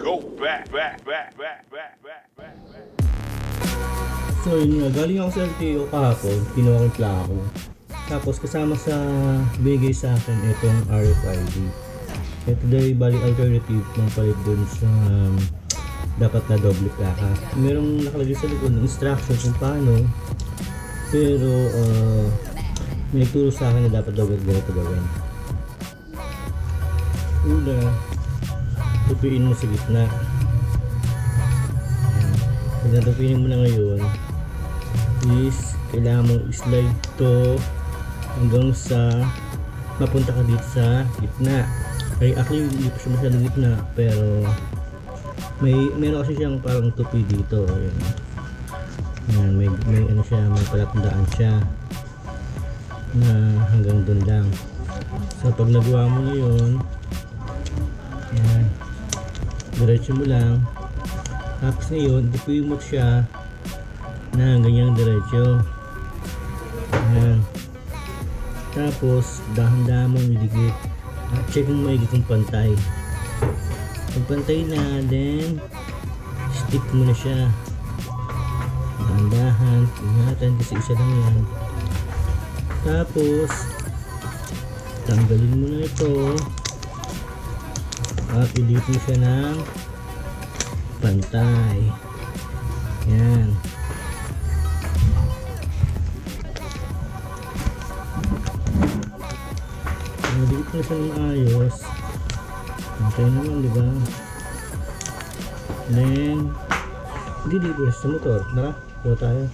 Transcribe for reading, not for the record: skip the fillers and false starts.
go back. So yun nga, galing ako sa LTO kahapon, kinuha ko yung plaka ko. Tapos kasama sa bigay sa akin itong RFID. Ito dahil bali alternative ng palit dun sa dapat na doble plaka. Merong nakalagay sa likod ng instruction kung paano. Pero may nagturo sa akin na dapat daw ganito gawin. Una, tupiin mo sa gitna. Pag natupiin mo na ngayon is kailangan mong slide to hanggang sa mapunta ka dito sa gitna. Ay actually hindi pa siya masyadong gitna, pero meron kasi siyang parang tupi dito. Ayan, may ano siya, may palatandaan siya na hanggang dun lang. So pag nagawa mo na yun, ayan, diretso mo lang. Tapos ngayon, tupi mo siya na ganyang diretso. Ayan. Tapos dahan-dahan mong idikit at check mo maigi kung pantay. Pag pantay na, then stick mo na siya dahan-dahan, ingatan kasi isa lang yan. Tapos tanggalin mo na ito at i-delete mo siya ng pantay. Yan. Nag-delete na siya ng ayos. Okay naman, diba? Then, delete mo sa motor. Tara, tayo.